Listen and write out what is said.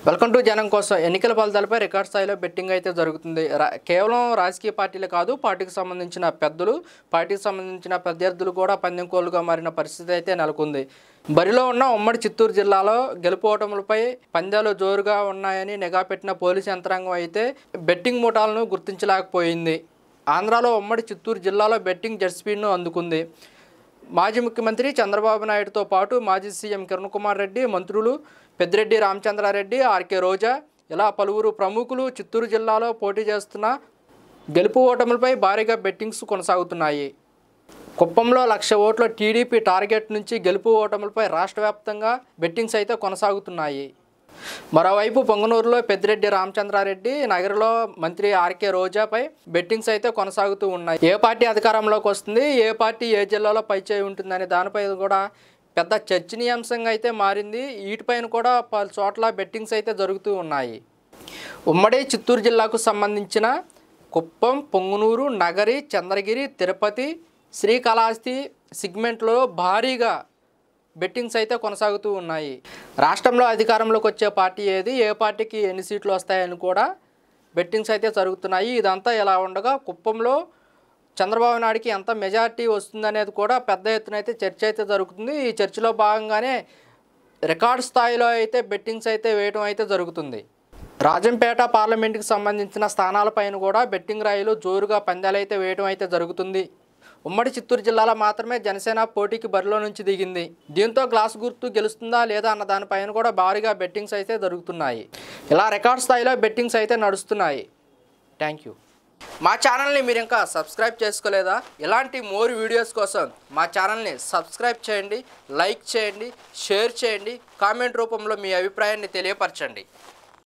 Welcome to జనం కోసం. ఎన్నికల ఫలితాలపై రికార్డ్ స్థాయిలో బెట్టింగ్ అయితే జరుగుతుంది. కేవలం రాజకీయ పార్టీలు కాదు, పార్టీకి సంబంధించిన పెద్దలు, పార్టీకి సంబంధించిన ప్రత్యర్థులు కూడా పందెం కోళ్లుగా మారిన పరిస్థితి అయితే నెలకొంది. బరిలో ఉన్న ఉమ్మడి చిత్తూరు జిల్లాలో గెలుపోటములపై పందాలు జోరుగా ఉన్నాయని నిఘా పెట్టిన పోలీసు యంత్రాంగం అయితే బెట్టింగ్ ముఠాలను గుర్తించలేకపోయింది. ఆంధ్రాలో ఉమ్మడి చిత్తూరు జిల్లాలో బెట్టింగ్ జెట్ స్పీడ్ను అందుకుంది. మాజీ ముఖ్యమంత్రి చంద్రబాబు నాయుడుతో పాటు మాజీ సీఎం కిరణ్ కుమార్ రెడ్డి, మంత్రులు పెద్దిరెడ్డి రామచంద్రారెడ్డి, ఆర్కే రోజా ఇలా పలువురు ప్రముఖులు చిత్తూరు జిల్లాలో పోటీ చేస్తున్న గెలుపు ఓటములపై భారీగా బెట్టింగ్స్ కొనసాగుతున్నాయి. కుప్పంలో 1,00,000 ఓట్ల టీడీపీ టార్గెట్ నుంచి గెలుపు ఓటములపై రాష్ట్ర వ్యాప్తంగా బెట్టింగ్స్ అయితే కొనసాగుతున్నాయి. మరోవైపు పొంగనూరులో పెద్దిరెడ్డి రామచంద్రారెడ్డి, నగరిలో మంత్రి ఆర్కే రోజాపై బెట్టింగ్స్ అయితే కొనసాగుతూ ఉన్నాయి. ఏ పార్టీ అధికారంలోకి వస్తుంది, ఏ పార్టీ ఏ జిల్లాలో పైచేయి ఉంటుందనే దానిపై కూడా పెద్ద చర్చనీయాంశంగా అయితే మారింది. వీటిపైన కూడా పలు చోట్ల బెట్టింగ్స్ అయితే జరుగుతూ ఉన్నాయి. ఉమ్మడి చిత్తూరు జిల్లాకు సంబంధించిన కుప్పం, పొంగనూరు, నగరి, చంద్రగిరి, తిరుపతి, శ్రీకాళహస్తి సెగ్మెంట్లో భారీగా బెట్టింగ్స్ అయితే కొనసాగుతూ ఉన్నాయి. రాష్ట్రంలో అధికారంలోకి వచ్చే పార్టీ ఏది, ఏ పార్టీకి ఎన్ని సీట్లు వస్తాయని కూడా బెట్టింగ్స్ అయితే జరుగుతున్నాయి. ఇదంతా ఎలా ఉండగా కుప్పంలో చంద్రబాబు నాయుడికి ఎంత మెజారిటీ వస్తుందనేది కూడా పెద్ద ఎత్తున అయితే చర్చ అయితే జరుగుతుంది. ఈ చర్చలో భాగంగానే రికార్డ్ స్థాయిలో అయితే బెట్టింగ్స్ అయితే వేయడం అయితే జరుగుతుంది. రాజంపేట పార్లమెంటుకి సంబంధించిన స్థానాలపైన కూడా బెట్టింగ్ రాయిలు జోరుగా పందాలు అయితే వేయడం అయితే జరుగుతుంది. ఉమ్మడి చిత్తూరు జిల్లాలో మాత్రమే జనసేన పోటీకి బరిలో నుంచి దిగింది. దీంతో గ్లాస్ గుర్తు గెలుస్తుందా లేదా అన్న దానిపైన కూడా భారీగా బెట్టింగ్స్ అయితే జరుగుతున్నాయి. ఇలా రికార్డ్ స్థాయిలో బెట్టింగ్స్ అయితే నడుస్తున్నాయి. Thank you. మా ఛానల్ని మీరు ఇంకా సబ్స్క్రైబ్ చేసుకోలేదా? ఇలాంటి మోర్ వీడియోస్ కోసం మా ఛానల్ని సబ్స్క్రైబ్ చేయండి, లైక్ చేయండి, షేర్ చేయండి, కామెంట్ రూపంలో మీ అభిప్రాయాన్ని తెలియపరచండి.